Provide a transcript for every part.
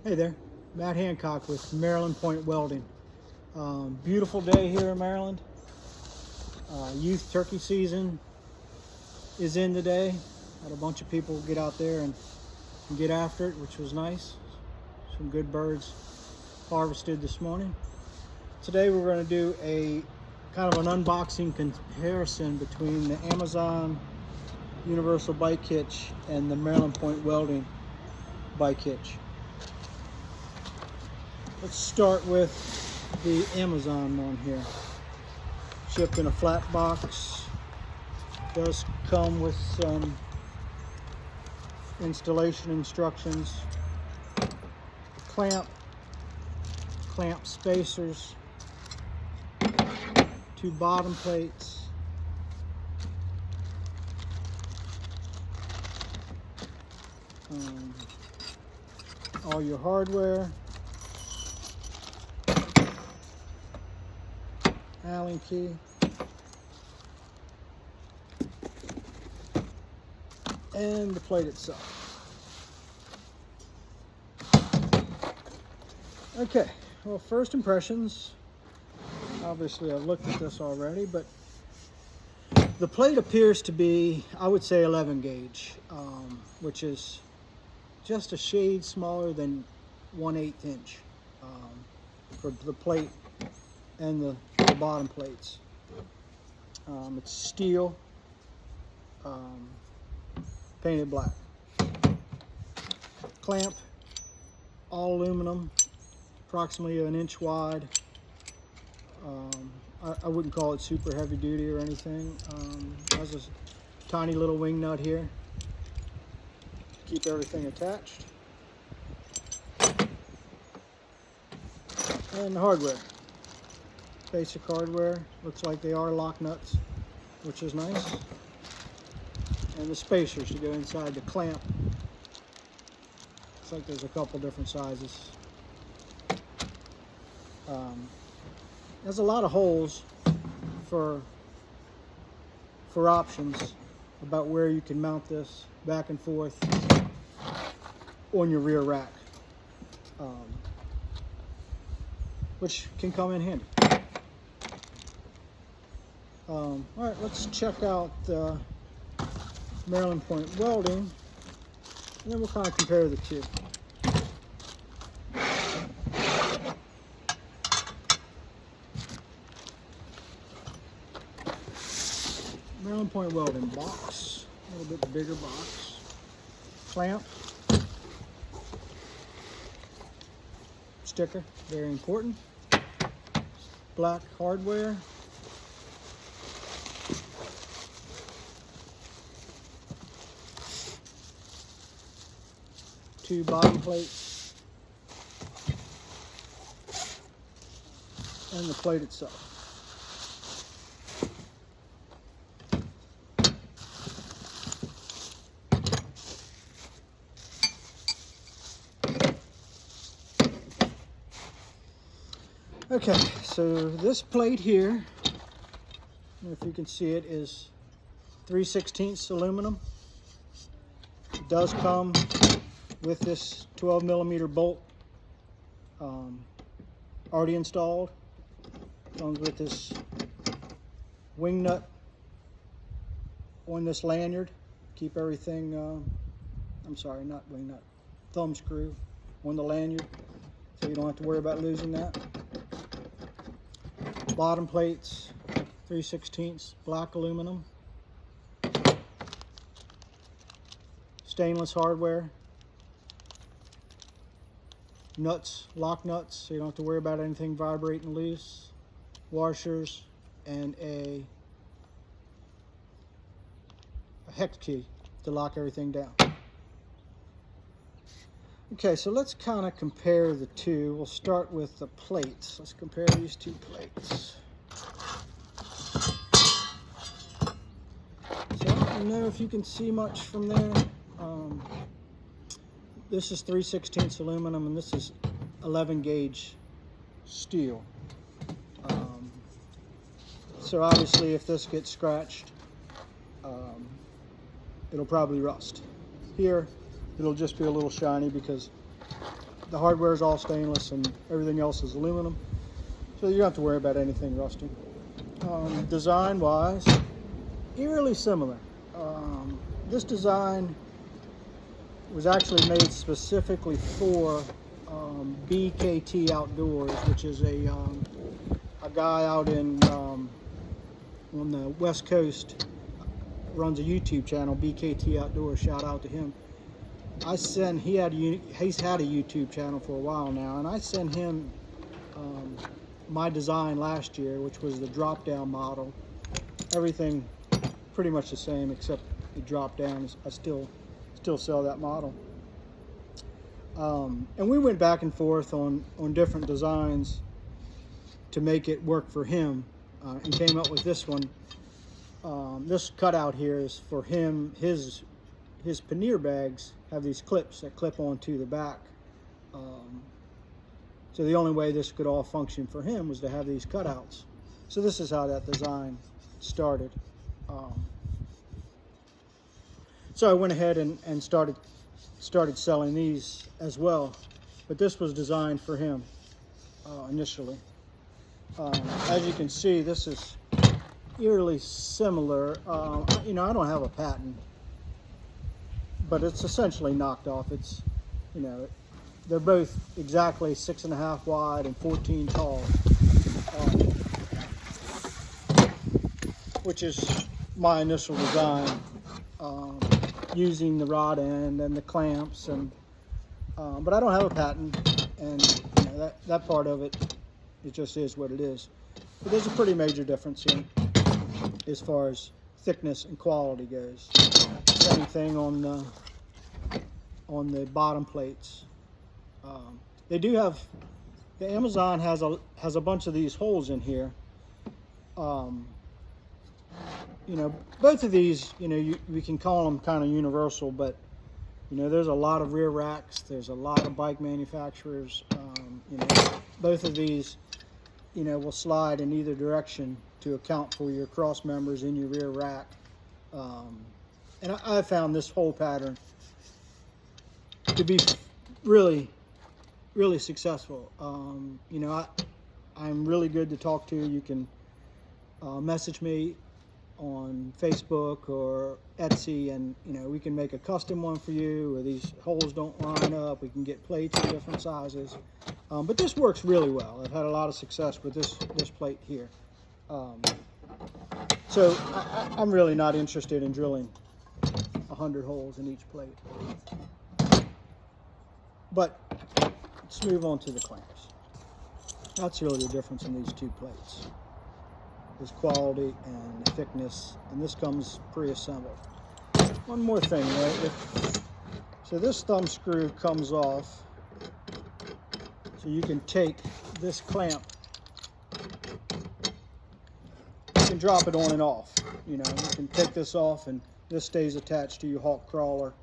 Hey there, Matt Hancock with Maryland Point Welding. Beautiful day here in Maryland. Youth turkey season is in today. Had a bunch of people get out there and get after it, which was nice. Some good birds harvested this morning. Today we're going to do a kind of an unboxing comparison between the Amazon Universal Bike Hitch and the Maryland Point Welding Bike Hitch. Let's start with the Amazon one here. Shipped in a flat box. Does come with some installation instructions. Clamp spacers, 2 bottom plates, all your hardware, Allen key, and the plate itself. Okay, well, first impressions. Obviously I've looked at this already, but the plate appears to be, I would say, 11 gauge, which is just a shade smaller than 1/8 inch for the plate and the bottom plates. It's steel, painted black. Clamp, all aluminum, approximately 1 inch wide. I wouldn't call it super heavy duty or anything. Has a tiny little wing nut here to keep everything attached. And the hardware. Basic hardware. Looks like they are lock nuts, which is nice. And the spacers to go inside the clamp. Looks like there's a couple different sizes. There's a lot of holes for options about where you can mount this back and forth on your rear rack, which can come in handy. All right, let's check out Maryland Point Welding, and then we'll kind of compare the two. Maryland Point Welding box, a little bit bigger box. Clamp, sticker, very important. Black hardware. Two bottom plates. And the plate itself. Okay, so this plate here, if you can see it, is 3/16 aluminum. It does come with this 12mm bolt already installed. Comes with this wing nut on this lanyard. Keep everything, I'm sorry, not wing nut, thumb screw on the lanyard, so you don't have to worry about losing that. Bottom plates, 3/16 black aluminum. Stainless hardware. Nuts, lock nuts, so you don't have to worry about anything vibrating loose. Washers, and a hex key to lock everything down. Okay, so let's kind of compare the two. We'll start with the plates. Let's compare these two plates. So I don't know if you can see much from there. This is 3/16 aluminum, and this is 11 gauge steel. So obviously if this gets scratched, it'll probably rust. Here, it'll just be a little shiny because the hardware is all stainless and everything else is aluminum, so you don't have to worry about anything rusting. Design wise, eerily similar. This design was actually made specifically for BKT Outdoors, which is a guy out in on the West Coast, runs a YouTube channel, BKT Outdoors. Shout out to him. He's had a YouTube channel for a while now, and I sent him my design last year, which was the drop down model. Everything pretty much the same except the drop down. I still sell that model. And we went back and forth on different designs to make it work for him, and came up with this one. This cutout here is for him. His pannier bags have these clips that clip onto the back. So the only way this could all function for him was to have these cutouts. So this is how that design started. So I went ahead and started selling these as well, but this was designed for him initially. As you can see, this is eerily similar. You know, I don't have a patent, but it's essentially knocked off. It's, you know, they're both exactly 6.5 wide and 14 tall, which is my initial design, using the rod end and the clamps, and but I don't have a patent, and you know, that part of it just is what it is. But there's a pretty major difference here as far as thickness and quality goes. Same thing on the bottom plates. They do have, the Amazon has a bunch of these holes in here. You know, both of these, you know, we can call them kind of universal, but you know, there's a lot of rear racks. There's a lot of bike manufacturers. You know, both of these, you know, will slide in either direction to account for your cross members in your rear rack. And I found this hole pattern to be really successful. You know, I'm really good to talk to. You can message me on Facebook or Etsy, and you know, we can make a custom one for you where these holes don't line up. We can get plates in different sizes, but this works really well. I've had a lot of success with this plate here. So I'm really not interested in drilling 100 holes in each plate. But let's move on to the clamps. That's really the difference in these two plates. There's quality and thickness, and this comes pre-assembled. One more thing, right? So this thumb screw comes off, so you can take this clamp, you can drop it on and off. You know, you can take this off, and this stays attached to your Hawk crawler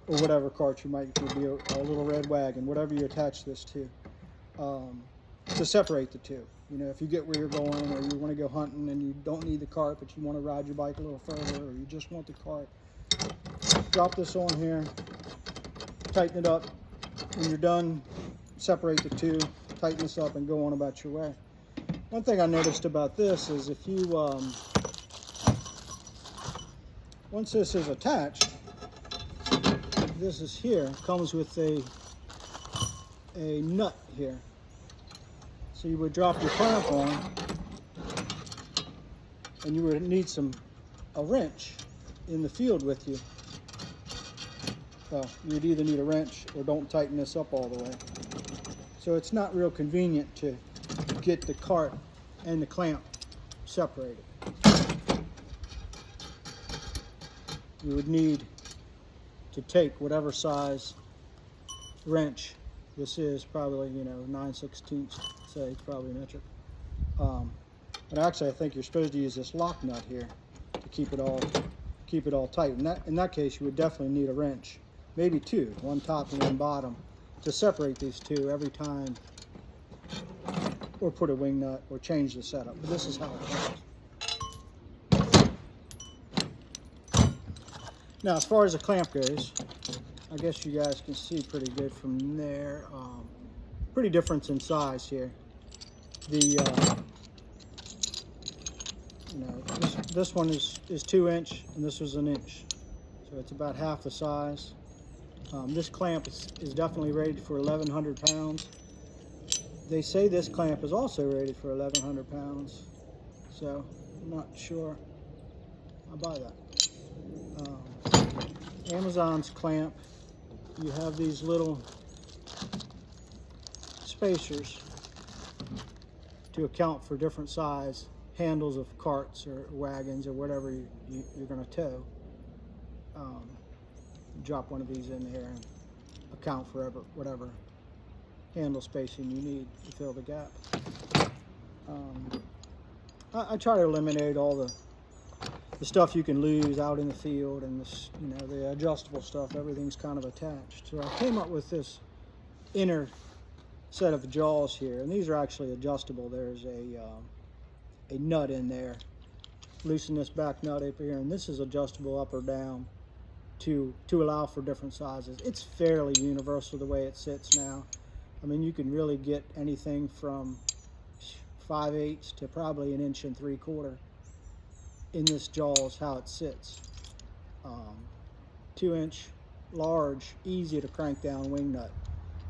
or whatever cart you might, it could be a little red wagon, whatever you attach this to separate the two. You know, if you get where you're going, or you want to go hunting and you don't need the cart, but you want to ride your bike a little further, or you just want the cart, drop this on here, tighten it up. When you're done, separate the two, tighten this up, and go on about your way. One thing I noticed about this is if you, once this is attached, this is here, comes with a nut here. So you would drop your clamp on, and you would need a wrench in the field with you. Well, you'd either need a wrench or don't tighten this up all the way. So it's not real convenient to get the cart and the clamp separated. You would need to take whatever size wrench this is, probably, you know, 9/16, say, it's probably metric. But actually, I think you're supposed to use this lock nut here to keep it all tight. In that case, you would definitely need a wrench, maybe two, one top and one bottom, to separate these two every time, or put a wing nut or change the setup. But this is how it goes. Now, as far as the clamp goes, I guess you guys can see pretty good from there. Pretty difference in size here. The this one is 2 inch and this was 1 inch, so it's about half the size. This clamp is definitely rated for 1,100 pounds. They say this clamp is also rated for 1,100 pounds, so I'm not sure I'll buy that. Amazon's clamp, you have these little spacers to account for different size handles of carts or wagons or whatever you're going to tow. Drop one of these in there and account for whatever handle spacing you need to fill the gap. I try to eliminate all the stuff you can lose out in the field, and this, the adjustable stuff. Everything's kind of attached. So I came up with this inner set of jaws here, and these are actually adjustable. There's a nut in there. Loosen this back nut up here, and this is adjustable up or down to allow for different sizes. It's fairly universal the way it sits now. I mean, you can really get anything from 5/8 to probably 1 3/4 inches in this jaws, how it sits. 2 inch, large, easy to crank down wing nut.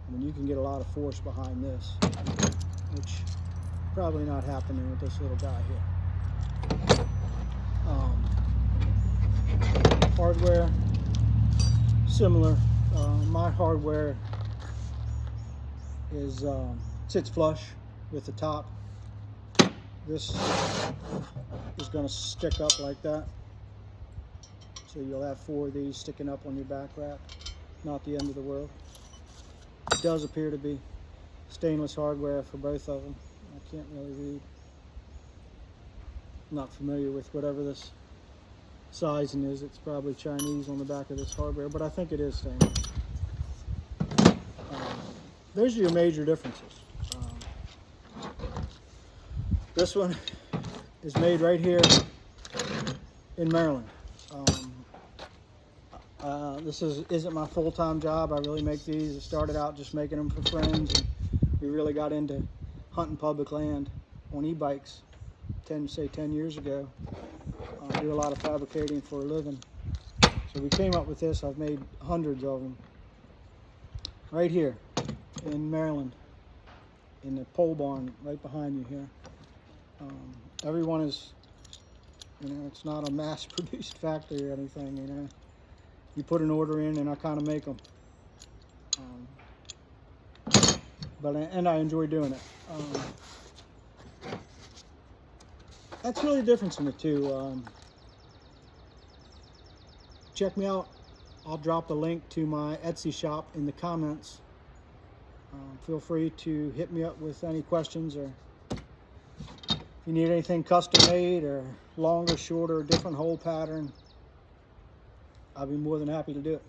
I mean, you can get a lot of force behind this, which probably not happening with this little guy here. Hardware, similar. My hardware is sits flush with the top. This is going to stick up like that, so you'll have 4 of these sticking up on your back rack. Not the end of the world. It does appear to be stainless hardware for both of them. I can't really read. I'm not familiar with whatever this sizing is. It's probably Chinese on the back of this hardware, but I think it is stainless. Those are your major differences. This one is made right here in Maryland. This isn't my full-time job. I really make these. I started out just making them for friends, and we really got into hunting public land on e-bikes 10 years ago. Do a lot of fabricating for a living. So we came up with this. I've made hundreds of them right here in Maryland, in the pole barn right behind you here. Everyone is, it's not a mass-produced factory or anything. You put an order in and I kind of make them. And I enjoy doing it. That's really the difference in the two. Check me out. I'll drop a link to my Etsy shop in the comments. Feel free to hit me up with any questions, or if you need anything custom made or longer, shorter, different hole pattern, I'll be more than happy to do it.